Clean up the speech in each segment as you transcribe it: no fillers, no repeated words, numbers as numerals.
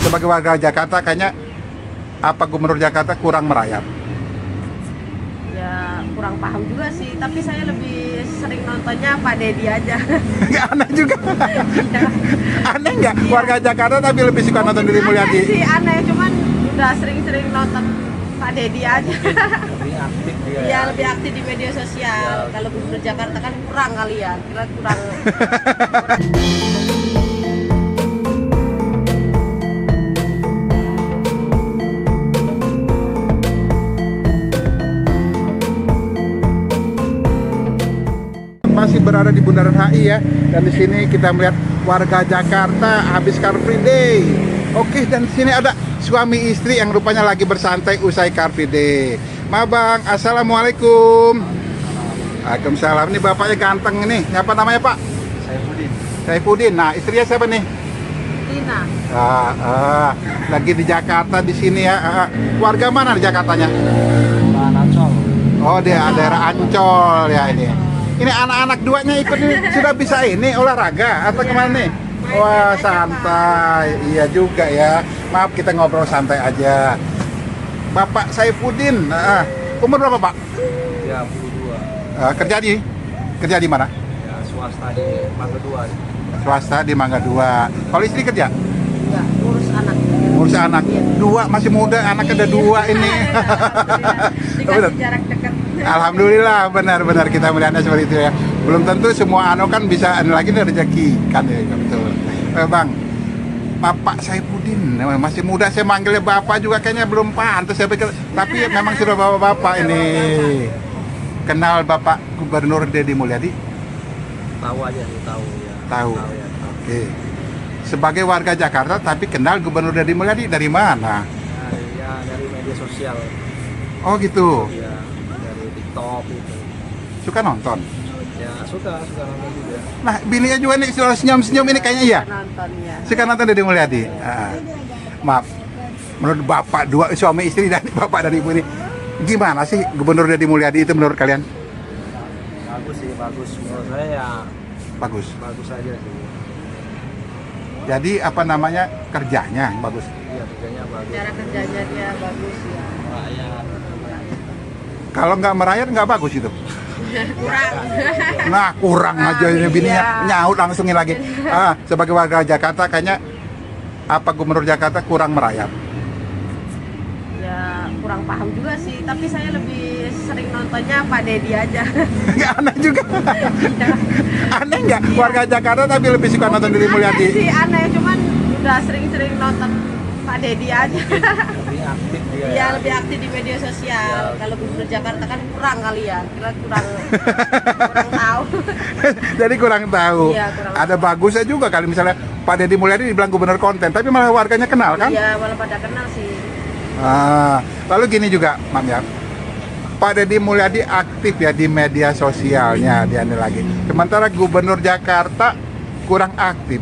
sebagai warga Jakarta kayaknya apa Gubernur Jakarta kurang merayap? Ya kurang paham juga sih, tapi saya lebih sering nontonnya Pak Deddy aja. Nggak aneh juga. Aneh nggak warga Jakarta tapi lebih suka nonton Deddy Aneh Mulyadi? sih, aneh, cuman udah sering-sering nonton Pak Deddy aja. Lebih aktif dia. Iya, lebih aktif di media sosial. Kalau Gubernur Jakarta kan kurang kali ya, kira kurang. Masih berada di Bundaran HI ya, dan di sini kita melihat warga Jakarta habis Car Free Day. Oke, dan di sini ada suami istri yang rupanya lagi bersantai usai Car Free Day. Ma Bang, assalamualaikum. Waalaikumsalam. Ini bapaknya ganteng nih. Siapa namanya Pak? Saifuddin. Saifuddin. Nah, istrinya siapa nih? Tina. Lagi di Jakarta di sini ya. Warga mana di Jakartanya? Pak Ancol. Oh, dia daerah Ancol ya ini. Ini anak-anak duanya ikut ini sudah bisa ini olahraga atau kemana nih? Wah, santai. Iya juga ya. Maaf, kita ngobrol santai aja. Bapak Saifuddin, umur berapa Pak? 32. Kerja di mana? Ya, swasta di Mangga 2. Swasta di Mangga 2. Kalau istri kerja? Enggak, urus anak. Urus anak. Dua, masih muda, anaknya ada dua ini. Dikasih jarak dekat. Alhamdulillah, benar-benar kita melihatnya seperti itu ya. Belum tentu semua kan bisa lagi rezeki kan ya, betul. Bang, Bapak Saifuddin masih muda, saya manggilnya Bapak juga kayaknya belum pantas saya pikir. Tapi memang sudah Bapak ini. Kenal Bapak Gubernur Deddy Mulyadi? Tahu aja sih, tahu ya. Tahu. Ya. Oke. Sebagai warga Jakarta tapi kenal Gubernur Deddy Mulyadi dari mana? Dari media sosial. Oh gitu. Ya, dari TikTok gitu. Suka nonton? Ya, suka nonton juga. Nah, bininya juga nih selalu senyum-senyum ini kayaknya ya. Nontonnya. Suka nonton Deddy Mulyadi. Maaf, menurut Bapak dua suami istri dan Bapak dan Ibu ini, gimana sih Gubernur Deddy Mulyadi itu menurut kalian? Bagus sih, bagus. Menurut saya ya Bagus. bagus aja sih. Jadi apa namanya kerjanya bagus. Iya, kerjanya bagus. Cara kerjanya dia bagus ya. Rakyat. Kalau nggak merayat nggak bagus itu. Kurang. Nah kurang aja ini bininya Iya. nyaut langsungin lagi. Sebagai warga Jakarta kayaknya apa Gubernur Jakarta kurang merayap? Ya kurang paham juga sih, tapi saya lebih sering nontonnya Pak Deddy aja. Nggak aneh juga. Aneh nggak warga Jakarta tapi lebih suka nonton Deddy Aneh Mulyadi? sih, aneh, cuman udah sering-sering nonton Pak Deddy aja. Lebih aktif dia. Iya, lebih aktif di media sosial. Kalau Gubernur Jakarta kan kurang kali ya, kira kurang tahu. Jadi kurang tahu. Iya, kurang Ada bagusnya juga kali misalnya Pak Deddy Mulyadi dibilang gubernur konten, tapi malah warganya kenal kan? Iya, malah pada kenal sih. Lalu gini juga, Mam ya. Pak Deddy Mulyadi aktif ya di media sosialnya dia ini lagi. Sementara Gubernur Jakarta kurang aktif.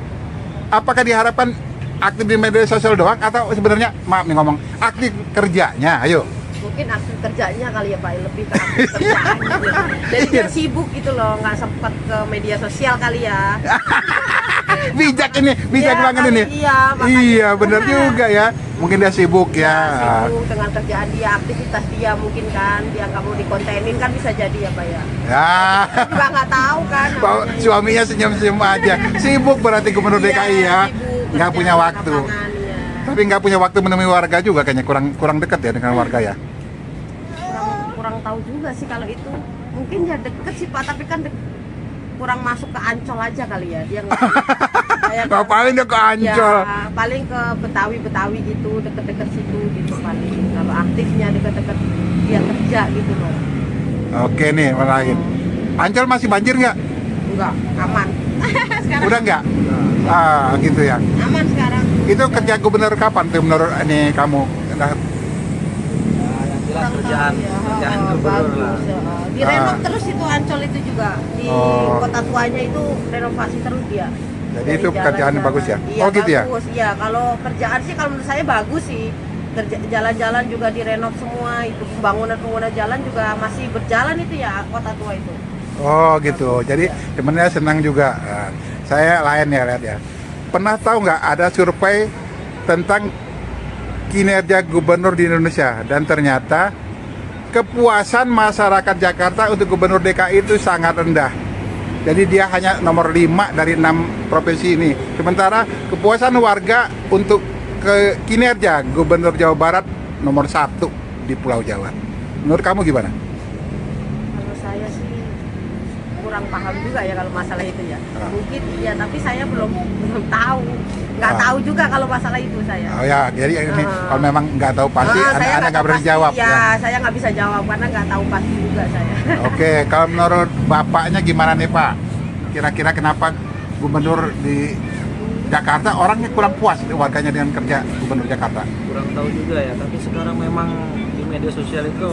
Apakah diharapkan aktif di media sosial doang atau sebenarnya maaf nih ngomong aktif kerjanya? Ayo. Mungkin aktif kerjanya kali ya Pak, lebih ke aktif kerjaannya gitu. Jadi dia sibuk gitu loh, nggak sempat ke media sosial kali ya. Bijak ini, bijak Iya, banget kali ini. iya, makanya. Iya, benar juga ya. Mungkin dia sibuk ya. Sibuk dengan kerjaan dia, aktivitas dia mungkin kan, dia nggak mau dikontenin kan bisa jadi ya Pak ya. Ya. Juga nggak tahu kan. Pak, namanya. suaminya senyum-senyum aja. Sibuk berarti Gubernur Iya, DKI ya. sibuk Nggak kerja punya di waktu. lapangan, iya. Tapi nggak punya waktu menemui warga juga kayaknya kurang dekat ya dengan warga ya. Kurang tahu juga sih kalau itu. Mungkin ya deket sih Pak, tapi kan kurang masuk ke Ancol aja kali ya. Dia nggak kayak Nggak paling dia ke Ancol. Ya, paling ke Betawi gitu, deket-deket situ gitu paling. Kalau aktifnya deket-deket dia kerja gitu loh. Oke nih, lain. Ancol masih banjir nggak? Enggak, aman. Sekarang Udah nggak? Gitu ya. aman sekarang. Itu kerja gubernur kapan tuh menurut ini kamu? Ya, yang jelas kerjaan gubernur bagus. lah. Direnov terus itu Ancol itu juga di kota tuanya itu renovasi terus dia. Jadi Dari itu pekerjaannya bagus ya? Iya, Oh gitu ya? bagus. Iya, kalau kerjaan sih kalau menurut saya bagus sih. Jalan-jalan juga direnov semua, itu pembangunan jalan juga masih berjalan itu ya kota tua itu. Oh gitu. Jadi sebenarnya senang juga. Saya lain ya lihat ya. Pernah tahu nggak ada survei tentang kinerja gubernur di Indonesia, dan ternyata kepuasan masyarakat Jakarta untuk gubernur DKI itu sangat rendah. Jadi dia hanya nomor 5 dari 6 provinsi ini. Sementara kepuasan warga untuk kinerja gubernur Jawa Barat nomor 1 di Pulau Jawa. Menurut kamu gimana? Kalau saya sih kurang paham juga ya kalau masalah itu ya. Mungkin ya, tapi saya belum tahu. Nggak tahu juga kalau masalah itu saya. Oh ya, jadi ini kalau memang nggak tahu pasti, saya Anda nggak berani jawab. Ya, saya nggak bisa jawab karena nggak tahu pasti juga saya. Oke, kalau menurut Bapaknya gimana nih Pak? Kira-kira kenapa gubernur di Jakarta orangnya kurang puas warganya dengan kerja gubernur Jakarta? Kurang tahu juga ya, tapi sekarang memang di media sosial itu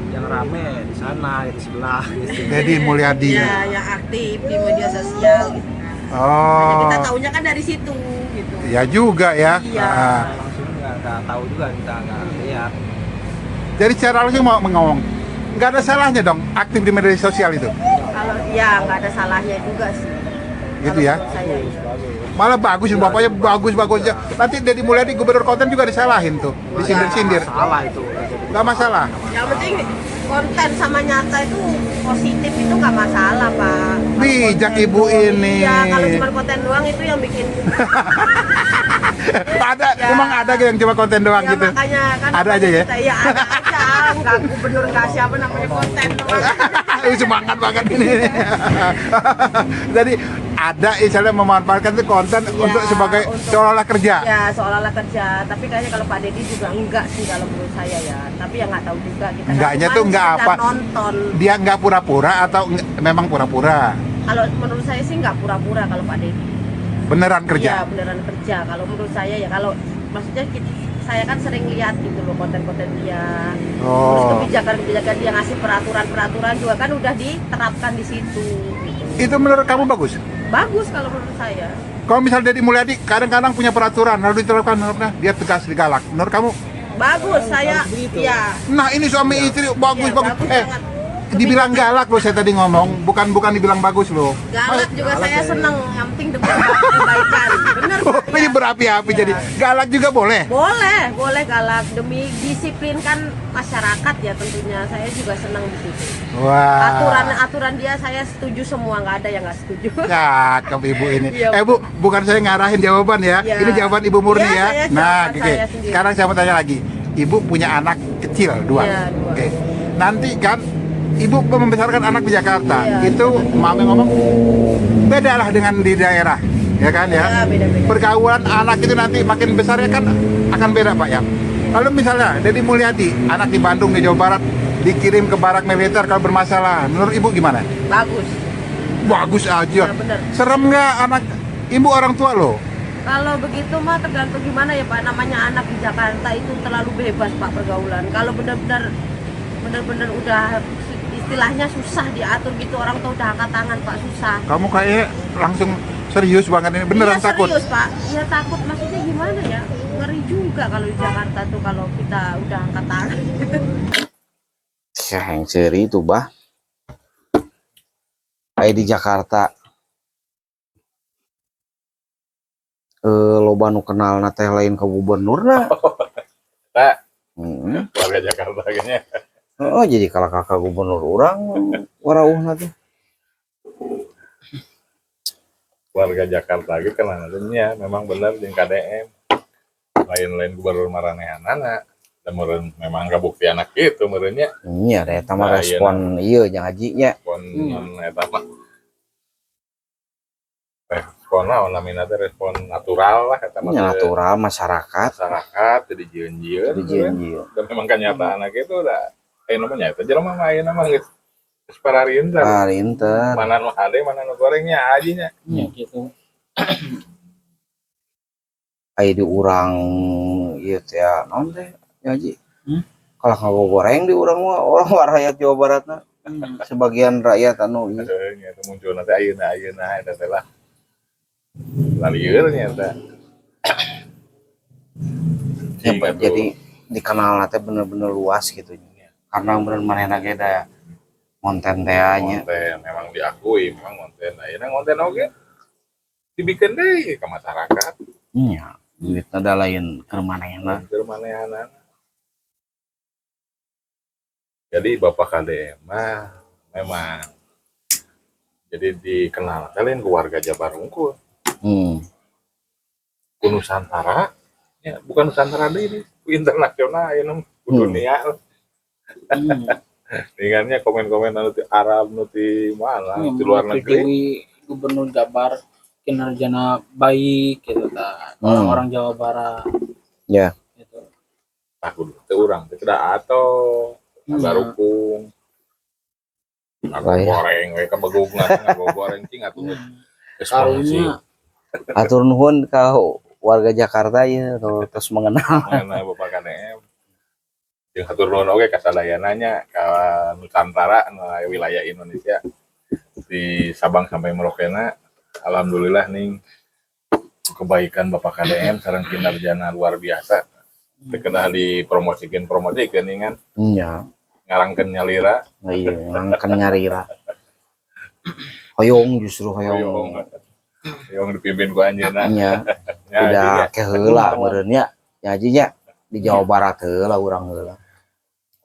yang rame di sana, di sebelah gitu. Deddy Mulyadi. Ya, yang aktif di media sosial gitu. Oh. Kita tahunya kan dari situ gitu. Ya juga ya. Iya. Langsung nggak tahu juga, kita nggak lihat. Jadi secara langsung mau ngomong, nggak ada salahnya dong aktif di media sosial itu. Kalau ya nggak ada salahnya juga sih. Gitu Kalau ya. menurut saya, iya. Malah bagus, bapaknya bagus aja. Nanti Deddy Mulyadi gubernur konten juga disalahin tuh, disindir-sindir. Salah itu. Nggak masalah. Yang penting konten sama nyata itu positif, itu nggak masalah Pak. Kalau Bijak konten ibu doang, ini. Iya, kalau cuma konten doang itu yang bikin. Ada, Ya. emang ada yang cuma konten doang Ya gitu. makanya kan. Ada aja ya? Kita, ya ada aja. Nggak gubernur nggak siapa namanya konten doang. Semangat banget ini. Jadi ada misalnya memanfaatkan itu konten Ya, untuk sebagai untuk- seolah-olah kerja. Ya seolah-olah kerja. Tapi kayaknya kalau Pak Deddy juga enggak sih kalau menurut saya ya. Tapi ya nggak tahu juga kita. kan Enggaknya cuman tuh enggak sekedar apa? Nonton. Dia nggak pura-pura atau memang pura-pura? Kalau menurut saya sih nggak pura-pura kalau Pak Deddy. Beneran Iya kerja? beneran kerja. Kalau menurut saya ya, kalau maksudnya saya kan sering lihat gitu loh konten-konten dia. Terus Oh. kebijakan-kebijakan dia ngasih peraturan-peraturan juga kan udah diterapkan di situ. Gitu. Itu menurut kamu bagus? Bagus kalau menurut saya. Kalau misalnya Deddy Mulyadi kadang-kadang punya peraturan lalu diterapkan, menurutnya dia tegas, digalak. Menurut kamu? Bagus saya. begitu. Ya. Nah ini suami istri bagus Iya, bagus. banget. Dibilang galak loh saya tadi ngomong, bukan dibilang bagus loh. Galak juga saya seneng, yang penting demi kebaikan. Bener Oh, Pak, ini ya. berapi-api Iya. jadi galak juga boleh. Boleh galak demi disiplinkan masyarakat ya tentunya. Saya juga senang di situ. Wah. Aturan dia saya setuju semua, nggak ada yang nggak setuju. Ya, kamu ibu ini. Iya, Bu, bukan saya ngarahin jawaban ya. Iya. Ini jawaban Ibu Murni Iya, ya. saya Nah, jawaban oke. saya sendiri. Sekarang saya mau tanya lagi. Ibu punya anak kecil dua. Iya, 2. Oke. Nanti kan Ibu membesarkan anak di Jakarta. Iya. Itu mami ngomong beda lah dengan di daerah. Ya kan ya? Iya, beda-beda. Pergaulan anak itu nanti makin besarnya kan akan beda, Pak ya. Lalu misalnya Deddy Mulyadi, anak di Bandung di Jawa Barat dikirim ke barak militer kalau bermasalah. Menurut Ibu gimana? Bagus. Bagus aja. Ya, bener. Serem nggak anak Ibu orang tua loh? Kalau begitu mah tergantung gimana ya Pak. Namanya anak di Jakarta itu terlalu bebas Pak pergaulan. Kalau benar-benar udah istilahnya susah diatur gitu, orang tuh udah angkat tangan Pak, susah. Kamu kayaknya langsung serius banget ini, beneran Iya, takut? serius Pak. Ya takut, maksudnya gimana ya? Ngeri juga kalau di Jakarta tuh kalau kita udah angkat tangan. Ya, yang seri itu bah. Kayak di Jakarta. Loba nu kenal na teh lain ke gubernur na. Pak, Hmm. warga Jakarta kayaknya. Oh, jadi kalau kakak gubernur orang warauh teh. Warga Jakarta gitu kan adanya memang benar di KDM. Lain-lain gubernur maranehanana. Dan meureun memang kabukti anak gitu meureunnya. Iya, ada eta mah Nah, iya, respon ieu jeung hajinya. Respon eta mah. Respon naon namina teh respon natural lah eta mah. Nya natural masyarakat Masyarakat jadi jieun-jieun. di janji. Dan memang kenyataan anak itu udah namanya itu jelema mah ayeuna mah geus pararieun teh. Arinter. Mana nu hade, mana nu gorengnya ajinya. Ya gitu. Aya di urang ieu teh naon teh ya haji. Hmm? Kalau ngago goreng di urang mah orang rakyat Jawa Baratna. Sebagian rakyat anu ieu. Nya teh muncul nanti ayeuna eta teh lah. Lalieur nya eta. Ya, jadi dikenal teh bener-bener luas gitu. Karena bener manehna ge da konten teh nya. Konten memang diakui memang konten ayeuna konten oge dibikin deh ke masyarakat. Iya. duitnya ada lain ke manehna. Hampir manehanana. Jadi Bapak KDM mah memang jadi dikenal kalian keluarga Jabar Unggul. Ku Nusantara, ya bukan Nusantara deh ini, ku internasional ya ku dunia. Dengannya komen-komen nanti Arab nanti mana di luar negeri. Gubernur Jabar kinerjana baik gitu ta. Orang-orang Jawa Barat Ya. gitu. Takut itu orang tidak atau barukung. Aku goreng, mereka begungan, aku goreng cing atuh. Karunya Atur nuhun ka warga Jakarta ya terus mengenal. Mengenai Bapak KDM. Yang hatur nuhun oge ka sadayananya ka Nusantara na wilayah Indonesia di Sabang sampai Merauke-na. Alhamdulillah nih kebaikan Bapak KDM sareng kinerjana luar biasa. Teu kedah dipromosikeun nih kan. Iya. Ngarangkeun nyalira. Iya, ngangkan nyarira. Hoyong justru hoyong. Yang dipimpin ku anjeunna. Nya Ya, udah jadi, keheula meureun nya. Ya jinya di Jawa Barat heula urang heula.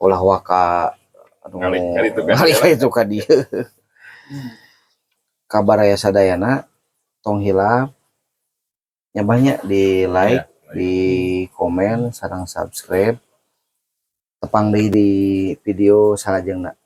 Ulah waka kali itu ka dieu. Kabar aya sadayana tong hilap. Nya banyak di like, di komen, sareng subscribe. Tepang deui di video salajengna.